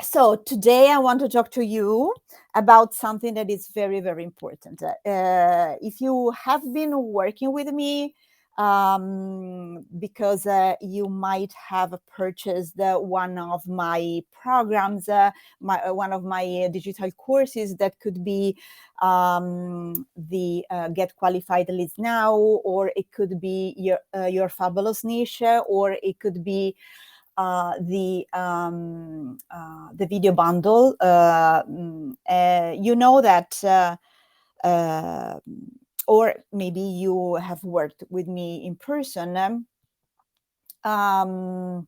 So today I want to talk to you about something that is very, very important. If you have been working with me, because you might have purchased one of my programs, one of my digital courses that could be the Get Qualified Leads Now, or it could be your fabulous niche, or it could be the video bundle. You know that, uh, or maybe you have worked with me in person. You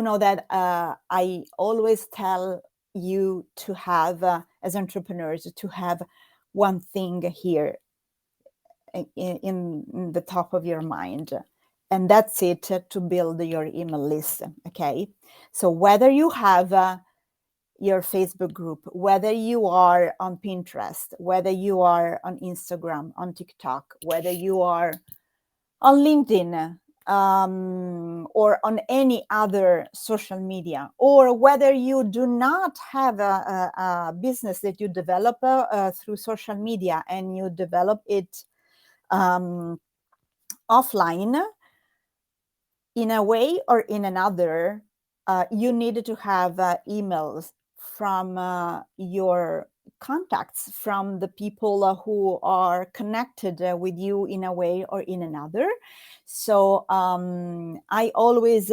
know that I always tell you to have, as entrepreneurs, to have one thing here in the top of your mind, and that's it, to build your email list. Okay, so whether you have your Facebook group, whether you are on Pinterest, whether you are on Instagram, on TikTok, whether you are on LinkedIn, or on any other social media, or whether you do not have a business that you develop through social media and you develop it offline, in a way or in another, you need to have emails from your contacts, from the people who are connected with you in a way or in another. So I always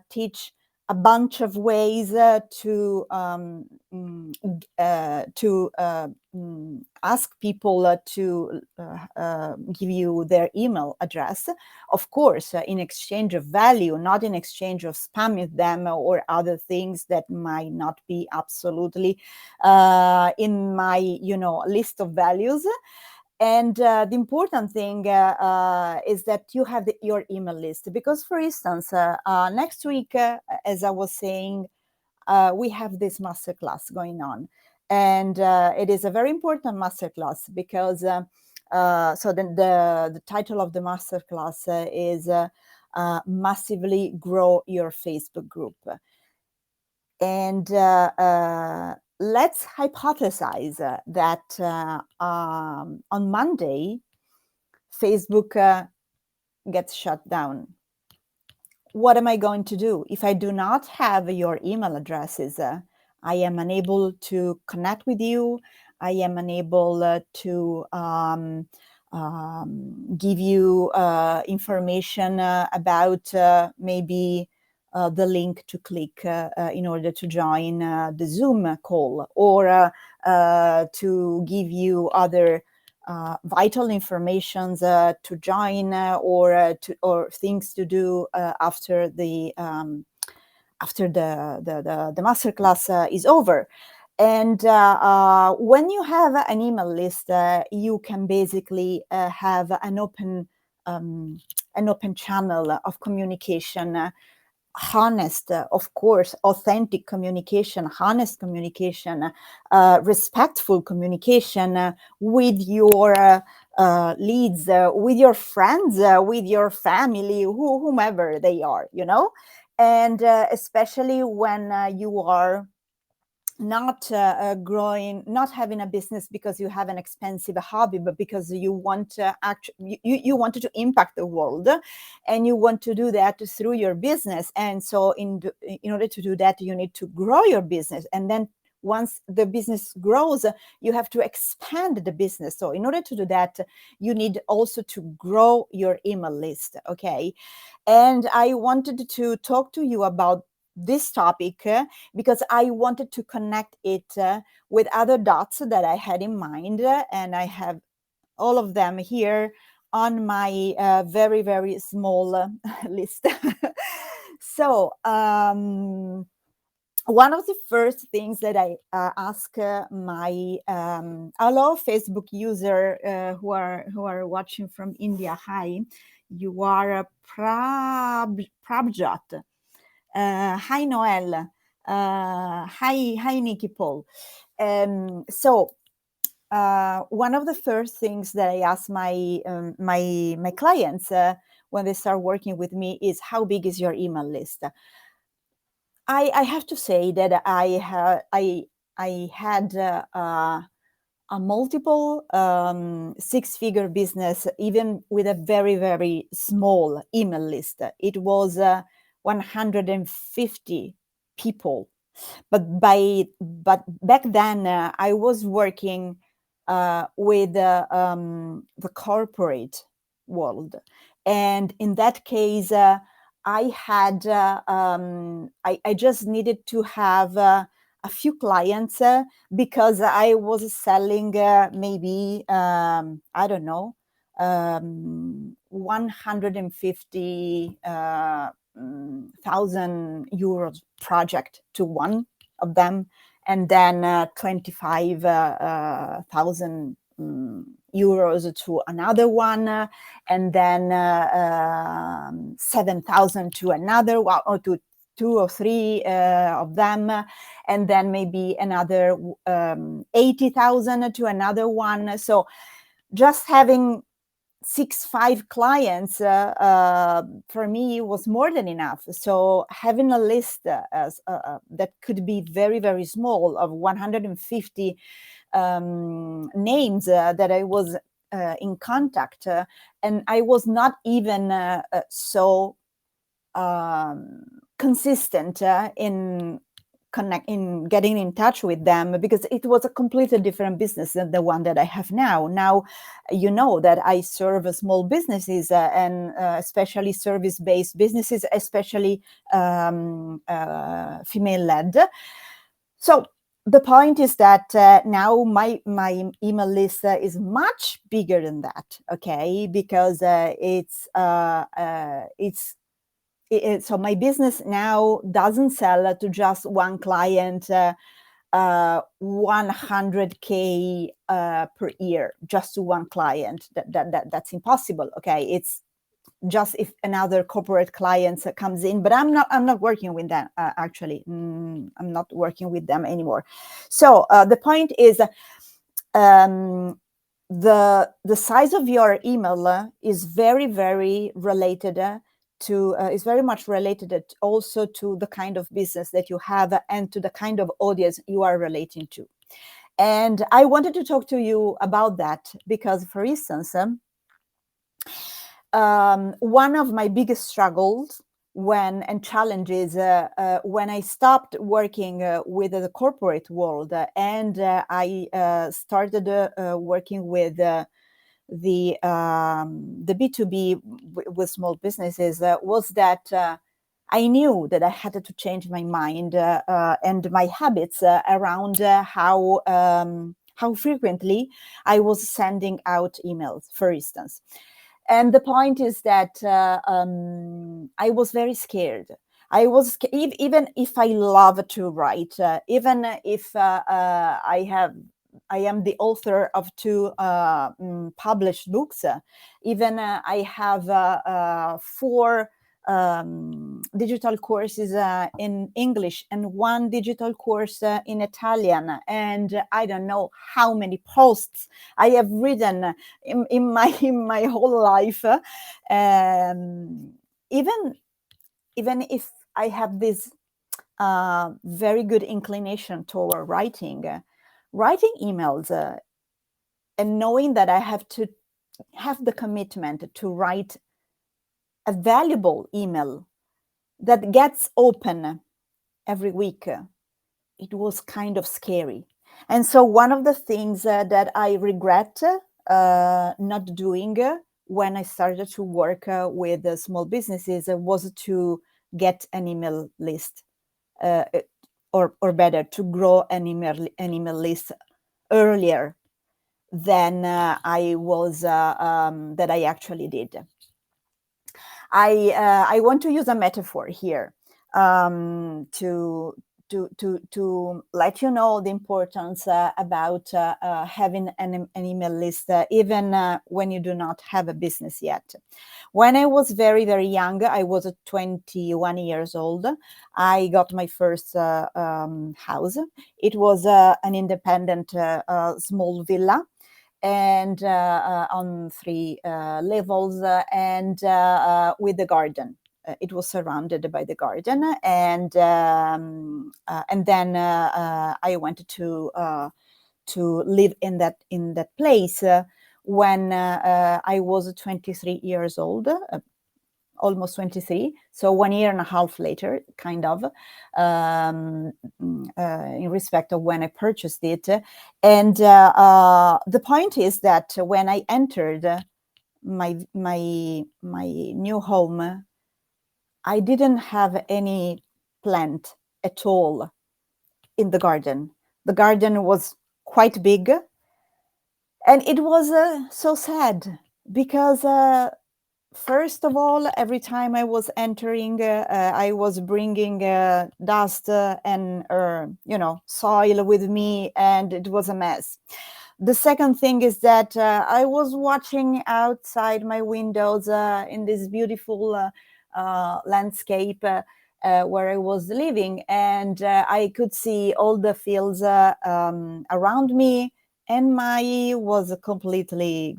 teach a bunch of ways to ask people to give you their email address, of course, in exchange of value, not in exchange of spamming them or other things that might not be absolutely in my list of values. And the important thing is that you have your email list, because, for instance, next week, as I was saying, we have this masterclass going on, and it is a very important masterclass because so the title of the masterclass is massively grow your Facebook group. And let's hypothesize that on Monday, Facebook gets shut down. What am I going to do if I do not have your email addresses? I am unable to connect with you. I am unable to give you information about maybe the link to click in order to join the Zoom call, or to give you other vital informations to join, or things to do after the masterclass is over. And when you have an email list, you can basically have an open channel of communication, honest, of course, authentic communication, honest communication, respectful communication with your leads, with your friends, with your family, whomever they are, and especially when you are not growing, not having a business because you have an expensive hobby, but because you want to you wanted to impact the world, and you want to do that through your business. And so in order to do that, you need to grow your business, and then once the business grows, you have to expand the business. So in order to do that, you need also to grow your email list. Okay, and I wanted to talk to you about this topic because I wanted to connect it with other dots that I had in mind, and I have all of them here on my very, very small list. So one of the first things that I ask my a lot of Facebook user who are watching from India. Hi, you are a Prabjot. Hi, Noel. Hi, Nikki Paul. So one of the first things that I ask my clients when they start working with me is, how big is your email list? I have to say that I had a multiple six-figure business, even with a very, very small email list. It was 150 people. But back then, I was working with the corporate world, and in that case, I just needed to have a few clients because I was selling maybe I don't know 150 thousand euros project to one of them, and then 25,000 euros to another one, and then 7,000 to another one, or to two or three of them, and then maybe another 80,000 to another one. So just having 5 clients for me was more than enough. So having a list that could be very, very small, of 150 names that I was in contact, and I was not even so consistent in getting in touch with them, because it was a completely different business than the one that I have now. Now, you know that I serve small businesses and especially service-based businesses, especially female-led. So the point is that now my email list is much bigger than that, okay? Because so my business now doesn't sell to just one client 100K per year, just to one client. That's impossible. Okay, it's just if another corporate client comes in, but I'm not working with them actually. I'm not working with them anymore. So the point is, the size of your email is very, very related is very much related also to the kind of business that you have and to the kind of audience you are relating to. And I wanted to talk to you about that because, for instance, one of my biggest struggles and challenges when I stopped working with the corporate world and I started working with the B2B with small businesses was that I knew that I had to change my mind and my habits around how frequently I was sending out emails, for instance. And the point is that I was very scared. Even if I love to write, even if I am the author of 2 published books. Even I have 4 digital courses in English and 1 digital course in Italian. And I don't know how many posts I have written in my whole life. Even if I have this very good inclination toward writing emails and knowing that I have to have the commitment to write a valuable email that gets open every week, it was kind of scary. And so one of the things that I regret not doing when I started to work with small businesses was to get an email list, or better, to grow an email list earlier than I actually did. I want to use a metaphor here to let you know the importance about having an email list, even when you do not have a business yet. When I was very, very young, I was 21 years old. I got my first house. It was an independent small villa, and on 3 levels, and with the garden. it was surrounded by the garden, and then I went to live in that place when I was 23 years old, almost 23, so 1 year and a half later, kind of, in respect of when I purchased it. And the point is that when I entered my new home, I didn't have any plant at all in the garden. The garden was quite big, and it was so sad because first of all, every time I was entering, I was bringing dust and soil with me, and it was a mess. The second thing is that I was watching outside my windows in this beautiful landscape where I was living, and I could see all the fields around me, and my was completely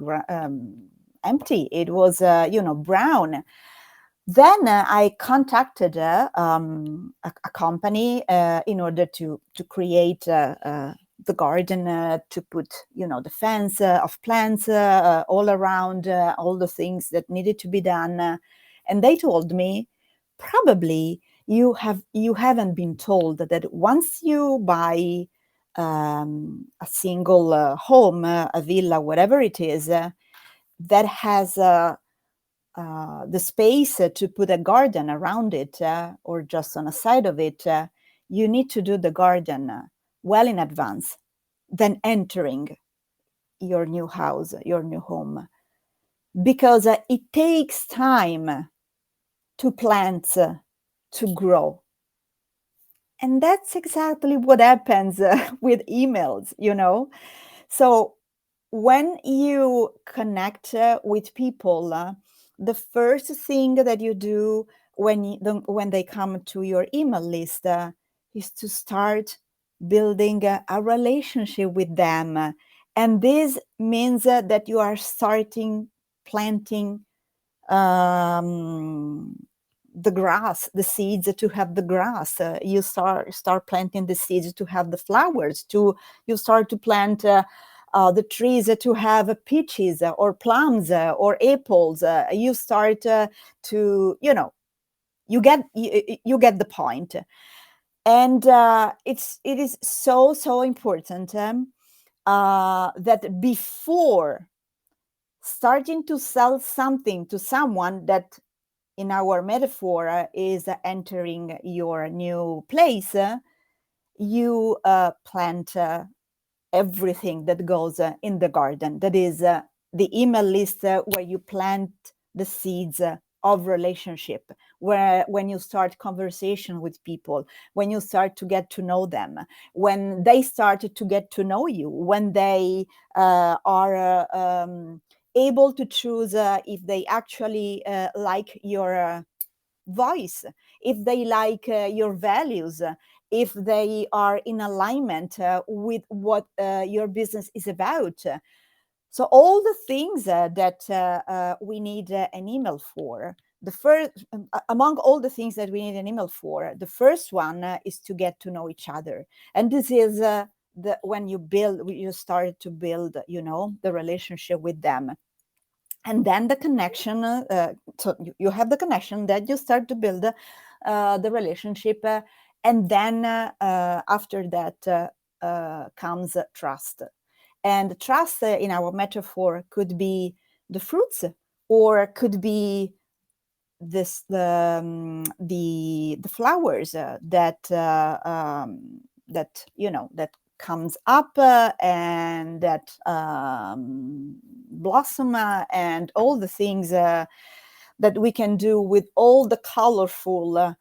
empty. It was, brown. Then I contacted a company in order to create the garden, to put, the fence of plants all around, all the things that needed to be done. And they told me, probably you haven't been told that once you buy a single home, a villa, whatever it is, that has the space to put a garden around it or just on a side of it, you need to do the garden well in advance, than entering your new house, your new home, because it takes time to plants to grow. And that's exactly what happens with emails, So when you connect with people, the first thing that you do when they come to your email list is to start building a relationship with them. And this means that you are starting planting the grass, the seeds to have the grass. You start planting the seeds to have the flowers. You start to plant the trees to have peaches or plums or apples. You start to, you get the point. And it is so important that before starting to sell something to someone that, in our metaphor, is entering your new place, you plant everything that goes in the garden. That is the email list where you plant the seeds of relationship, where when you start conversation with people, when you start to get to know them, when they start to get to know you, when they are able to choose if they actually like your voice, if they like your values, if they are in alignment with what your business is about. So all the things that we need an email for. The first, among all the things that we need an email for, the first one is to get to know each other. And this is when you start to build, the relationship with them. And then the connection, so you have the connection, that you start to build the relationship, and then after that comes trust. And trust in our metaphor could be the fruits, or could be the flowers that that comes up and that blossom, and all the things that we can do with all the colorful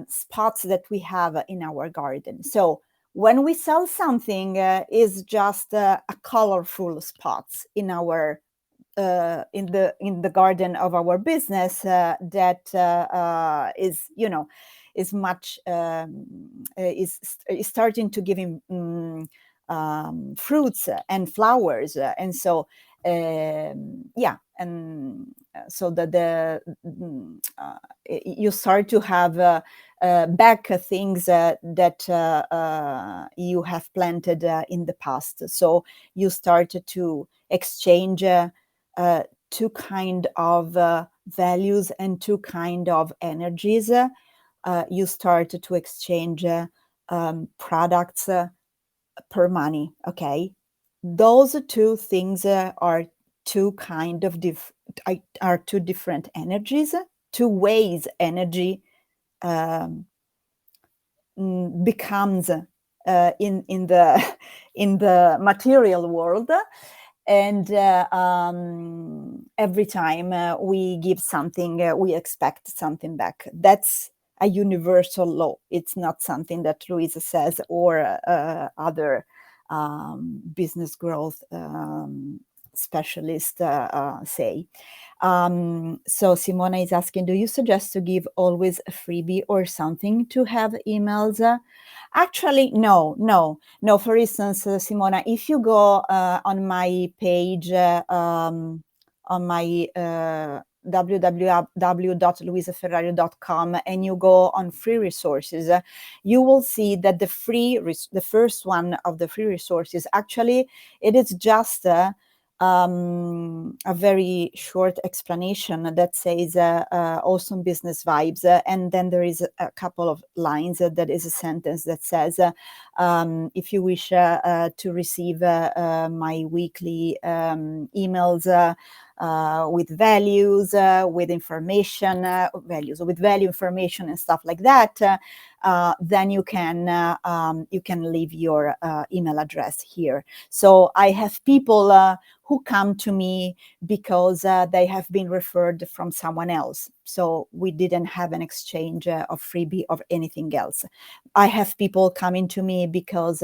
spots that we have in our garden. So when we sell something, is just a colorful spots in our in the garden of our business that is is much is starting to give him fruits and flowers, and so Yeah, and so that you start to have back things that you have planted in the past. So you start to exchange two kind of values and two kind of energies. You start to exchange products per money. Okay, those two things are two kind of are two different energies, two ways energy um, becomes in the in the material world. And every time we give something, we expect something back. That's a universal law. It's not something that Luisa says or other business growth specialists say. So Simona is asking, do you suggest to give always a freebie or something to have emails? Actually, no. For instance, Simona, if you go on my page, on my www.luisaferrario.com, and you go on free resources, you will see that the first one of the free resources, actually, it is just a very short explanation that says awesome business vibes, and then there is a couple of lines that is a sentence that says if you wish to receive my weekly emails with values, with information, values with value information and stuff like that, then you can leave your email address here. So I have people who come to me because they have been referred from someone else. So we didn't have an exchange of freebie or anything else. I have people coming to me because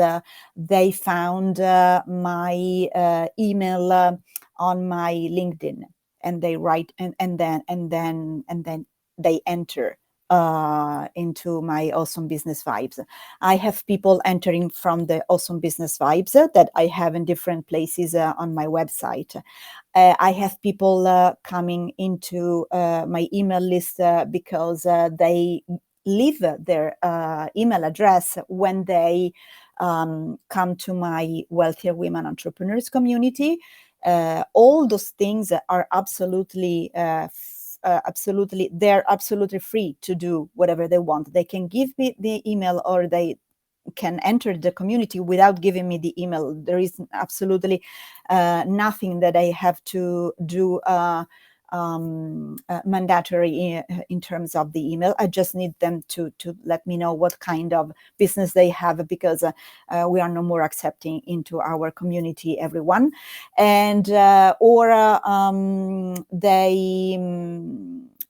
they found my email on my LinkedIn, and they write and then they enter into my Awesome Business Vibes. I have people entering from the Awesome Business Vibes that I have in different places on my website. I have people coming into my email list because they leave their email address when they come to my Wealthier Women Entrepreneurs community. All those things are absolutely they're absolutely free to do whatever they want. They can give me the email, or they can enter the community without giving me the email. There is absolutely nothing that I have to do mandatory in terms of the email. I just need them to let me know what kind of business they have, because we are no more accepting into our community everyone. And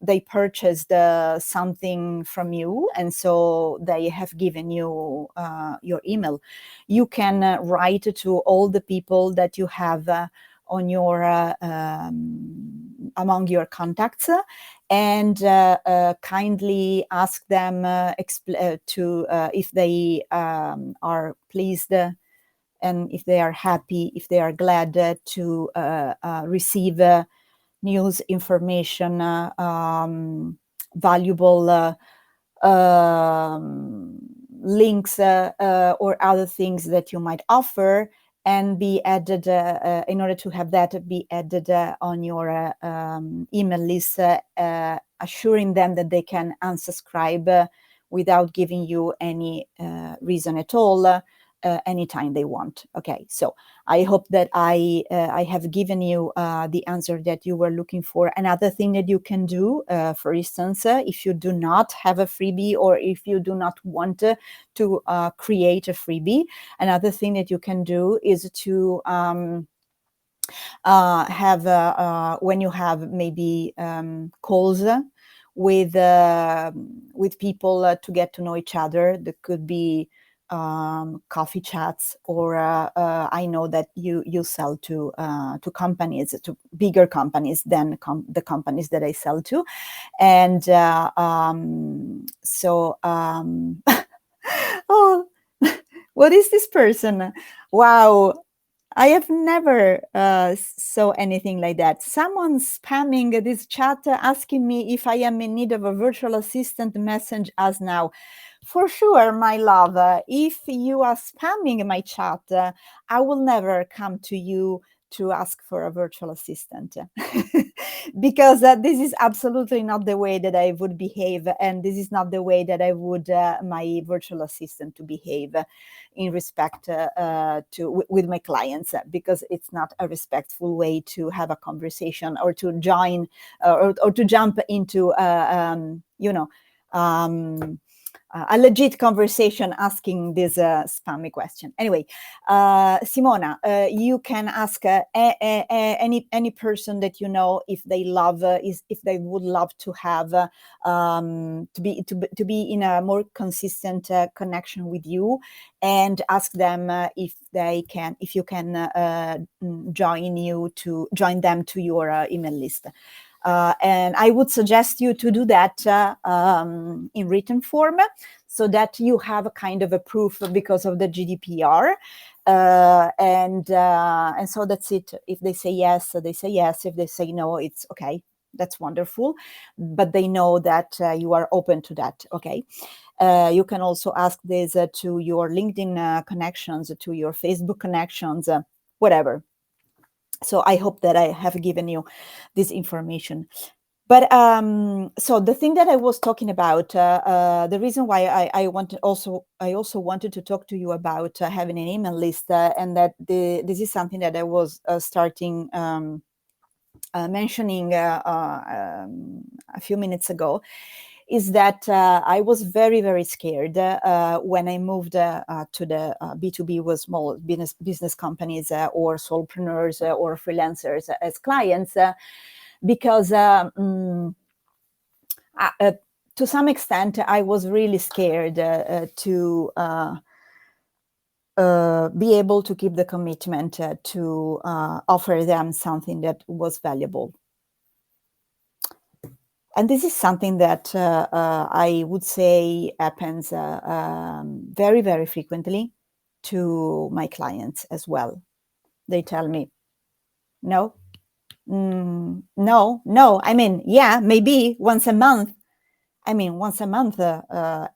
they purchased something from you, and so they have given you your email. You can write to all the people that you have on your among your contacts, and kindly ask them to if they are pleased and if they are happy, if they are glad to receive news, information, valuable links or other things that you might offer, and be added in order to have that be added on your email list, assuring them that they can unsubscribe without giving you any reason at all, anytime they want. Okay, so I hope that I have given you the answer that you were looking for. Another thing that you can do, for instance, if you do not have a freebie, or if you do not want to create a freebie, another thing that you can do is to have when you have maybe calls with people to get to know each other. That could be coffee chats, or I know that you sell to companies, to bigger companies than the companies that I sell to, and oh, what is this person? Wow. I have never saw anything like that. Someone spamming this chat asking me if I am in need of a virtual assistant, message us now. For sure, my love, if you are spamming my chat, I will never come to you to ask for a virtual assistant because this is absolutely not the way that I would behave, and this is not the way that I would my virtual assistant to behave in respect with my clients, because it's not a respectful way to have a conversation or to join or to jump into a legit conversation asking this spammy question. Anyway, Simona, you can ask any person that you know if they love if they would love to have to be in a more consistent connection with you, and ask them if you can join them to your email list. And I would suggest you to do that in written form, so that you have a kind of a proof because of the GDPR. And so that's it. If they say yes, they say yes. If they say no, it's okay. That's wonderful. But they know that you are open to that. Okay. You can also ask this to your LinkedIn connections, to your Facebook connections, whatever. So I hope that I have given you this information. But so the thing that I was talking about, the reason why I also wanted to talk to you about having an email list, and that this is something that I was starting mentioning a few minutes ago, is that I was very, very scared when I moved to the B2B with small business companies or solopreneurs or freelancers as clients, because to some extent I was really scared to be able to keep the commitment to offer them something that was valuable. And this is something that I would say happens very, very frequently to my clients as well. They tell me, no, no. I mean, yeah, maybe once a month. I mean, once a month,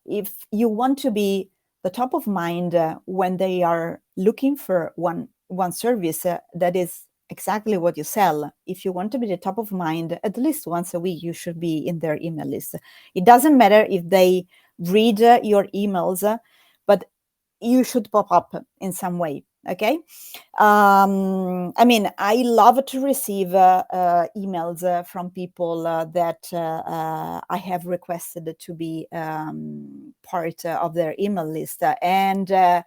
if you want to be the top of mind when they are looking for one service that is exactly what you sell, if you want to be the top of mind, at least once a week, you should be in their email list. It doesn't matter if they read your emails, but you should pop up in some way. Okay. I mean, I love to receive emails from people that I have requested to be part of their email list. And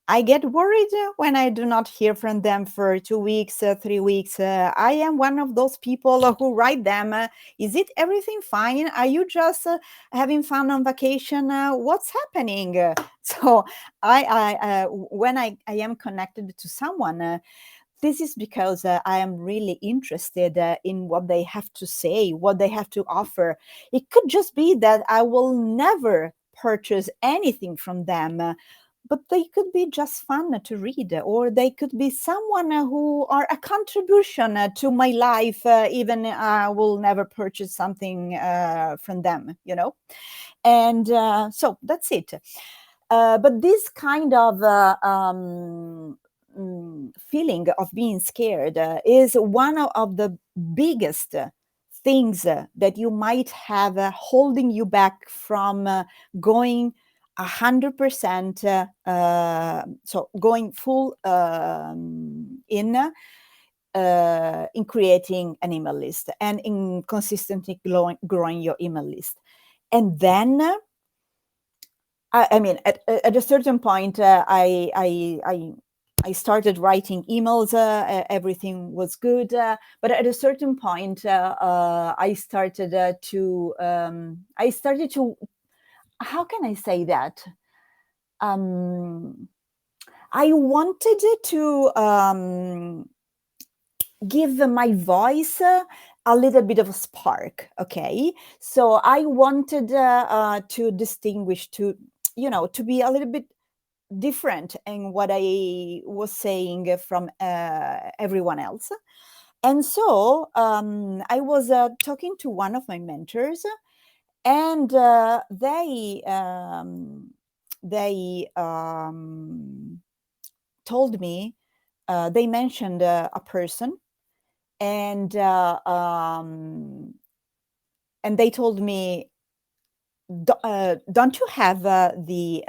I get worried when I do not hear from them for 2 weeks, 3 weeks. I am one of those people who write them. Is it everything fine? Are you just having fun on vacation? What's happening? So when I am connected to someone, this is because I am really interested in what they have to say, what they have to offer. It could just be that I will never purchase anything from them, but they could be just fun to read, or they could be someone who are a contribution to my life, even I will never purchase something from them, you know. And so that's it. But this kind of feeling of being scared is one of the biggest things that you might have holding you back from going 100%, so going full in creating an email list and in consistently growing your email list. And then I mean, at a certain point, I started writing emails. Everything was good, but at a certain point, I started to. How can I say that? I wanted to give my voice a little bit of a spark. Okay, so I wanted to distinguish, to be a little bit different in what I was saying from everyone else. And so I was talking to one of my mentors, and they told me, they mentioned a person, and they told me, don't you have the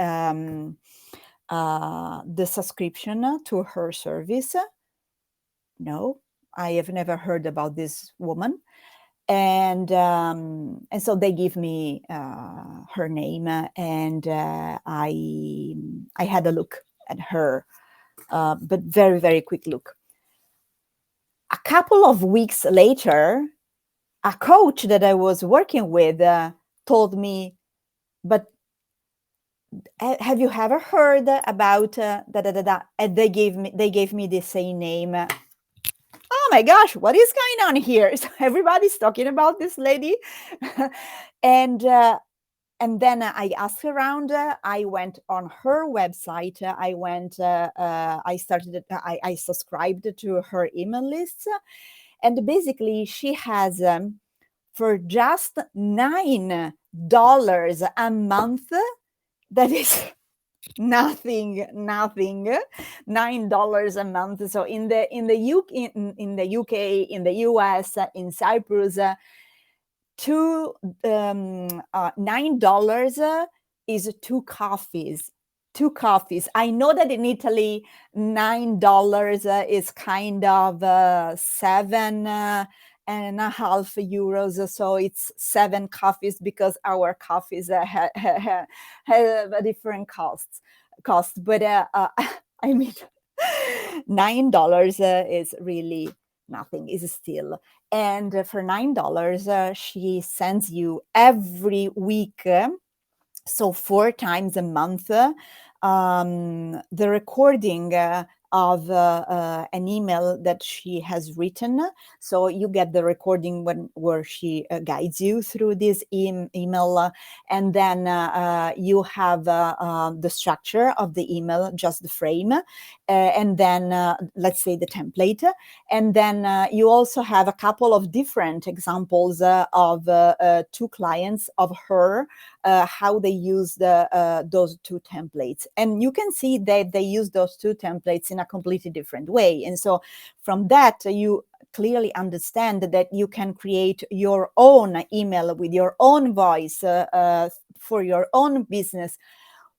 subscription to her service? No, I have never heard about this woman. And so they give me her name, and I had a look at her, but very, very quick look. A couple of weeks later, a coach that I was working with told me, but have you ever heard about da da da da? And they gave me the same name. Oh my gosh, what is going on here? So everybody's talking about this lady, and then I asked around. I went on her website. I subscribed to her email list, and basically she has, for just $9 a month. That is nothing. $9 a month. So in the UK, in the UK, in the US, in Cyprus, $9 is two coffees. Two coffees. I know that in Italy, $9 is kind of 7.5 euros. So it's 7 coffees, because our coffees have a different cost. But I mean, $9 is really nothing. Is still. And for $9, she sends you every week, so 4 times a month, the recording of an email that she has written. So you get the recording where she guides you through this email, and then you have the structure of the email, just the frame, and then let's say the template, and then you also have a couple of different examples of 2 clients of her, how they use those 2 templates. And you can see that they use those 2 templates in a completely different way. And so from that, you clearly understand that you can create your own email with your own voice for your own business.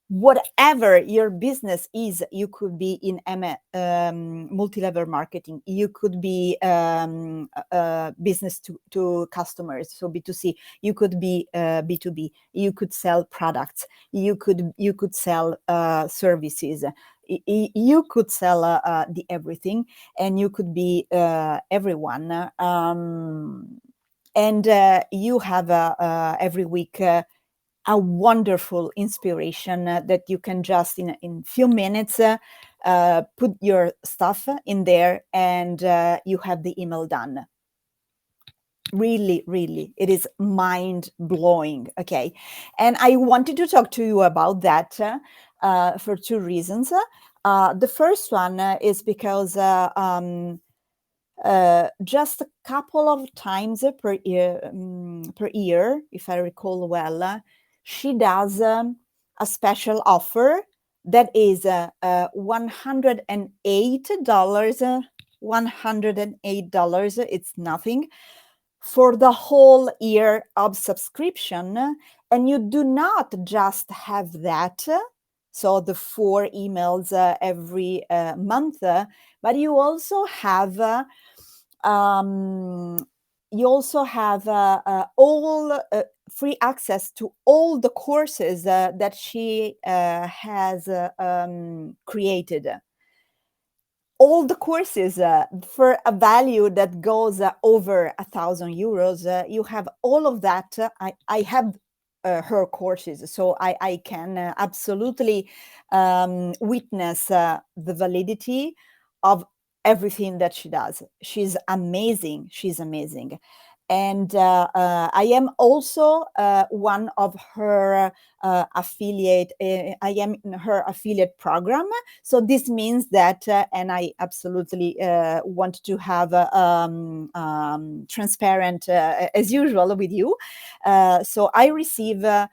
Whatever your business is, you could be in multi-level marketing, you could be business to customers, so B2C, you could be B2B, you could sell products, you could sell services, you could sell the everything, and you could be everyone, and you have every week a wonderful inspiration that you can just in few minutes put your stuff in there, and you have the email done. Really, really, it is mind-blowing. Okay, and I wanted to talk to you about that for 2 reasons. The first one is because just a couple of times per year, if I recall well, she does a special offer that is $108. $108. It's nothing for the whole year of subscription, and you do not just have that. So the 4 emails every month, but you also have all free access to all the courses that she has created. All the courses for a value that goes over €1,000. You have all of that. I have her courses, so I can absolutely witness the validity of everything that she does. She's amazing. And I am also one of her affiliate. I am in her affiliate program. So this means that, and I absolutely want to have transparent as usual with you. So I receive a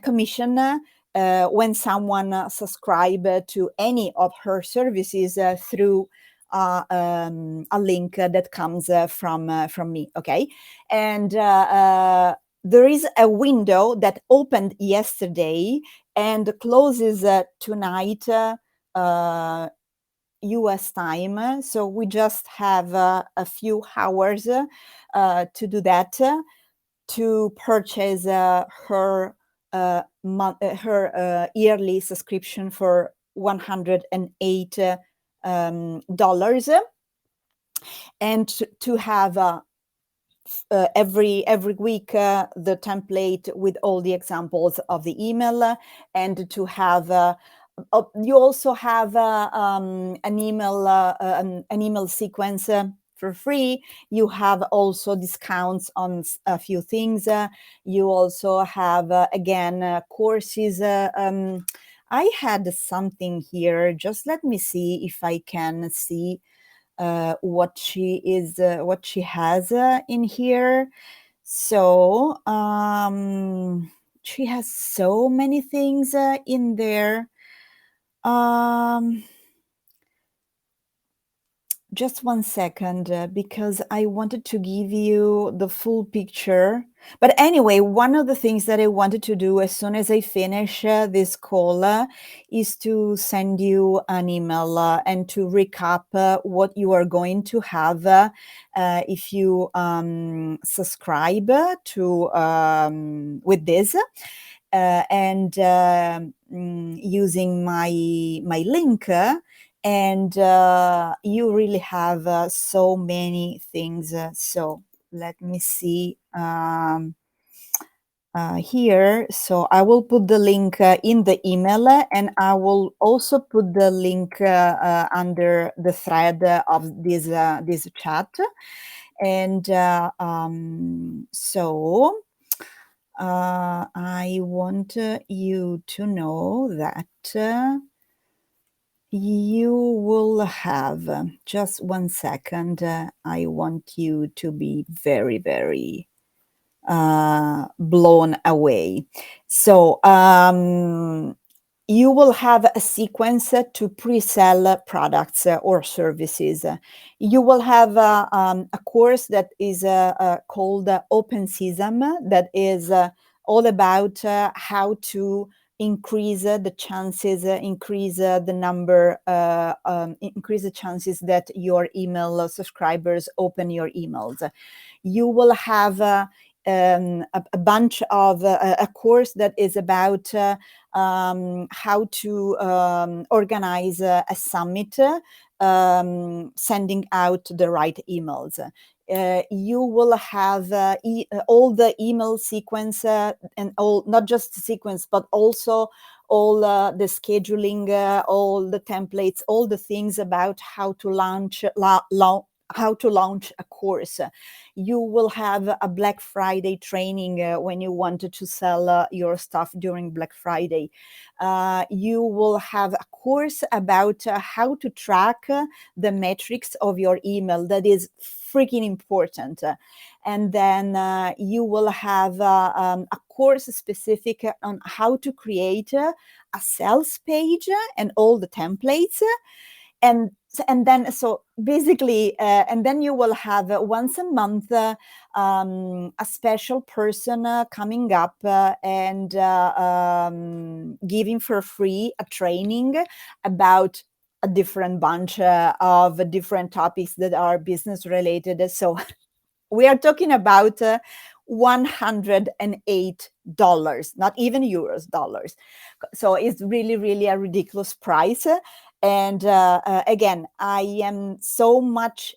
commission when someone subscribe to any of her services through a link that comes from me. Okay, and there is a window that opened yesterday and closes tonight. US time, so we just have a few hours to do that, to purchase her yearly subscription for $108 dollars, and to have every week the template with all the examples of the email, and to have you also have an email sequence for free. You have also discounts on a few things. You also have again courses. I had something here. Just let me see if I can see what she has in here. So she has so many things in there. Just one second, because I wanted to give you the full picture. But anyway, one of the things that I wanted to do as soon as I finish this call is to send you an email and to recap what you are going to have if you subscribe to with this. And using my link, and you really have so many things. So let me see here. So I will put the link in the email, and I will also put the link under the thread of this chat. And so I want you to know that you will have, just one second, I want you to be very, very blown away. So you will have a sequence to pre-sell products or services. You will have a course that is called Open Season, that is all about how to increase the chances, increase the number, increase the chances that your email subscribers open your emails. You will have a bunch of a course that is about how to organize a summit, sending out the right emails. You will have all the email sequence and all, not just the sequence, but also all the scheduling, all the templates, all the things about how to launch a course. You will have a Black Friday training when you wanted to sell your stuff during Black Friday. You will have a course about how to track the metrics of your email. That is freaking important. And then you will have a course specific on how to create a sales page and all the templates. And then so basically and then you will have once a month a special person coming up and giving for free a training about a different bunch of different topics that are business related. So we are talking about $108, not even euros, dollars. So it's really, really a ridiculous price. And again, I am so much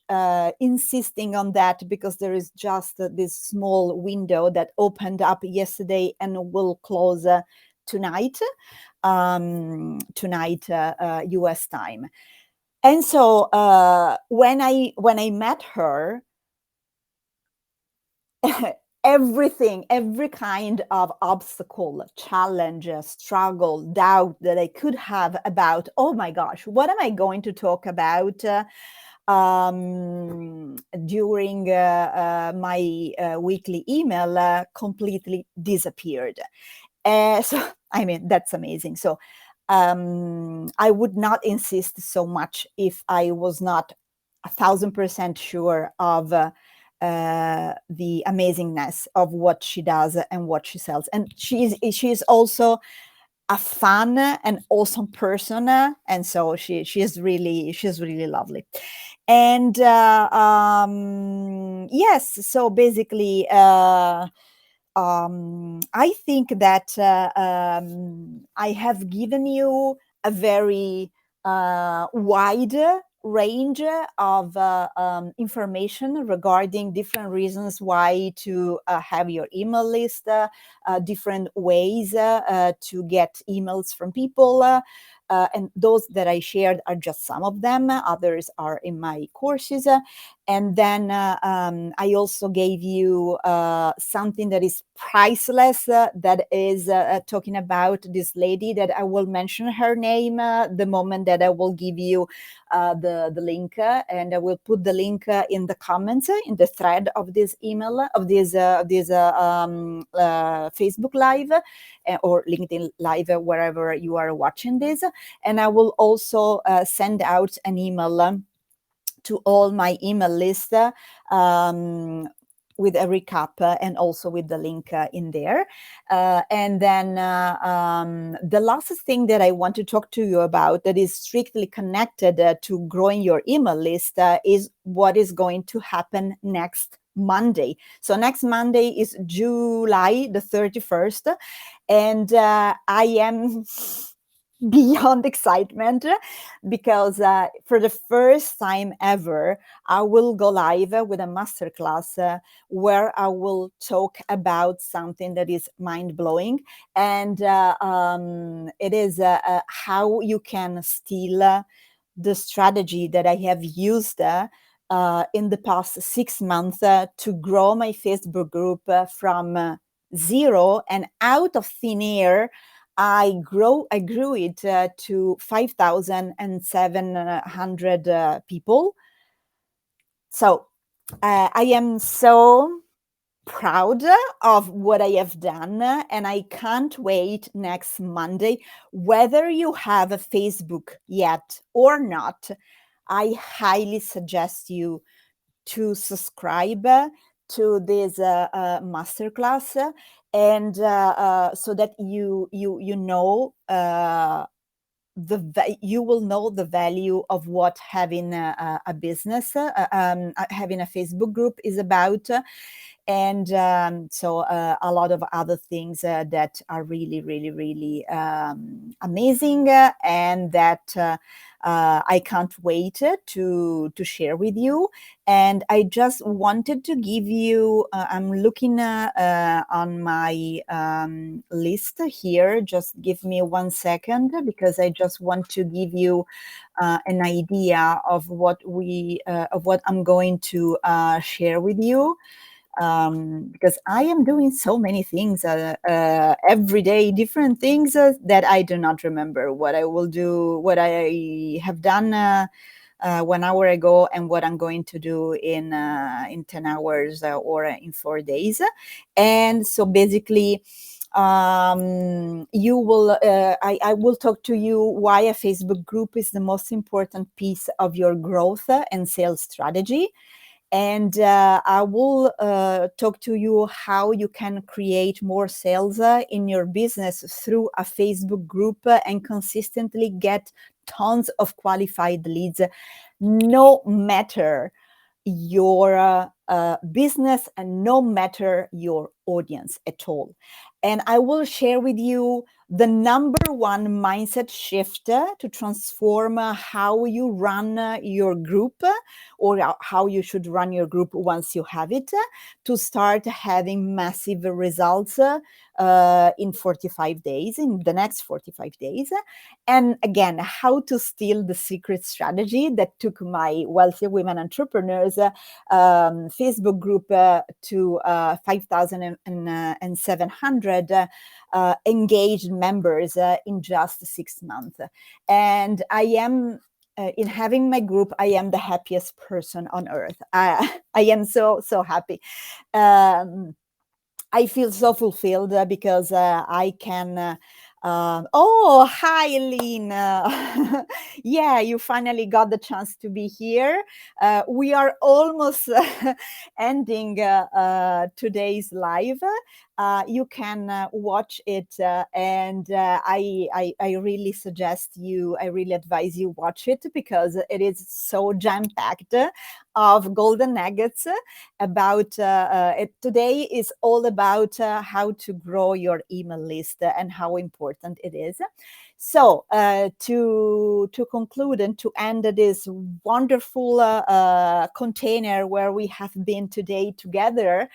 insisting on that because there is just this small window that opened up yesterday and will close tonight, US time. And so when I met her, everything, every kind of obstacle, challenge, struggle, doubt that I could have about, oh my gosh, what am I going to talk about during my weekly email completely disappeared. So, I mean, that's amazing. So, I would not insist so much if I was not 1,000% sure of the amazingness of what she does and what she sells. And she's also a fun and awesome person, and so she's really lovely. And yes, so basically, I think that I have given you a very wide range of information regarding different reasons why to have your email list, different ways to get emails from people. And those that I shared are just some of them. Others are in my courses. And then I also gave you something that is priceless, that is talking about this lady that I will mention her name the moment that I will give you the link, and I will put the link in the comments in the thread of this email of this Facebook Live or LinkedIn Live, wherever you are watching this. And I will also send out an email to all my email list with a recap and also with the link in there. And then the last thing that I want to talk to you about that is strictly connected to growing your email list is what is going to happen next Monday. So next Monday is July the 31st, and I am beyond excitement because for the first time ever, I will go live with a masterclass where I will talk about something that is mind blowing, and it is how you can steal the strategy that I have used in the past 6 months to grow my Facebook group from zero and out of thin air. I grew it to 5,700 people. So I am so proud of what I have done, and I can't wait next Monday. Whether you have a Facebook yet or not, I highly suggest you to subscribe to this masterclass, and so that you know you will know the value of what having a business, having a Facebook group is about, and so a lot of other things that are really, really, really amazing, and that I can't wait to share with you. And I just wanted to give you, I'm looking on my list here. Just give me 1 second, because I just want to give you an idea of what I'm going to share with you. Because I am doing so many things every day, different things that I do not remember what I will do, what I have done 1 hour ago, and what I'm going to do in 10 hours or in 4 days. And so basically, you will I will talk to you why a Facebook group is the most important piece of your growth and sales strategy. And I will talk to you how you can create more sales in your business through a Facebook group and consistently get tons of qualified leads, no matter your business and no matter your audience at all. And I will share with you the number one mindset shift to transform how you run your group, or how you should run your group once you have it, to start having massive results in 45 days, in the next 45 days. And again, how to steal the secret strategy that took my Wealthy Women Entrepreneurs Facebook group to 5,700 engaged members in just 6 months. And I am, in having my group, I am the happiest person on earth. I am so happy. I feel so fulfilled because I can. Oh, hi, Lynn. Yeah, you finally got the chance to be here. We are almost ending today's live. You can watch it, and I really suggest you, I really advise you watch it, because it is so jam-packed of golden nuggets about it. Today is all about how to grow your email list and how important it is. So to conclude and to end this wonderful container where we have been today together,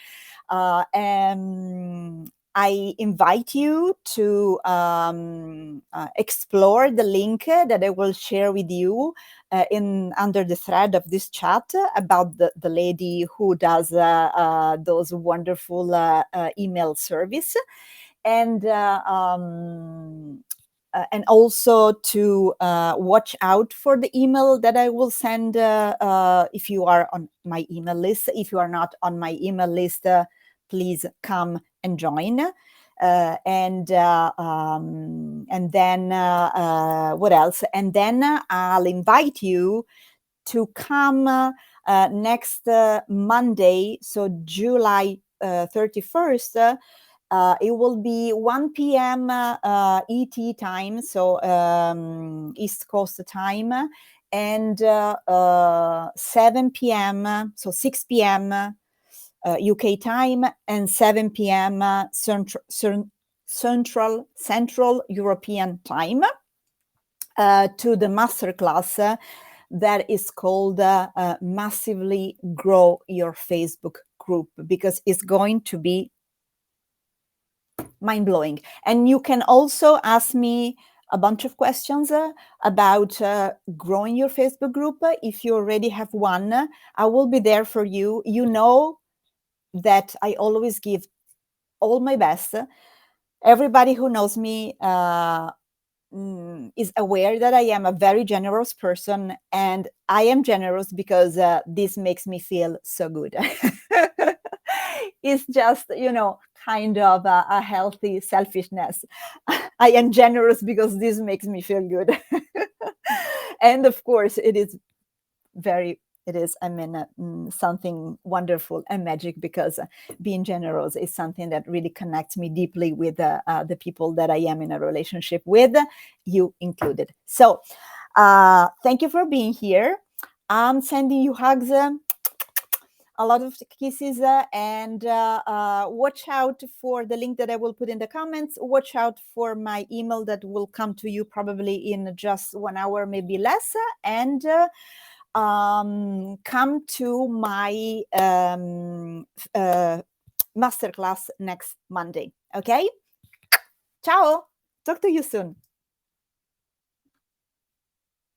I invite you to explore the link that I will share with you in under the thread of this chat about the lady who does those wonderful email service, and also to watch out for the email that I will send if you are on my email list. If you are not on my email list, please come and join. And then what else? And then I'll invite you to come next Monday, so July 31st. It will be 1 p.m. ET time, so East Coast time, and 7 p.m., so 6 p.m. UK time, and 7 p.m. Central European time, to the masterclass that is called Massively Grow Your Facebook Group, because it's going to be mind-blowing. And you can also ask me a bunch of questions about growing your Facebook group. If you already have one, I will be there for you. You know that I always give all my best. Everybody who knows me is aware that I am a very generous person, and I am generous because this makes me feel so good. It's just, kind of a healthy selfishness. I am generous because this makes me feel good. And of course, it is, something wonderful and magic, because being generous is something that really connects me deeply with the people that I am in a relationship with, you included. So thank you for being here. I'm sending you hugs, a lot of kisses, and watch out for the link that I will put in the comments. Watch out for my email that will come to you probably in just 1 hour, maybe less, and come to my masterclass next Monday. Okay? Ciao. Talk to you soon.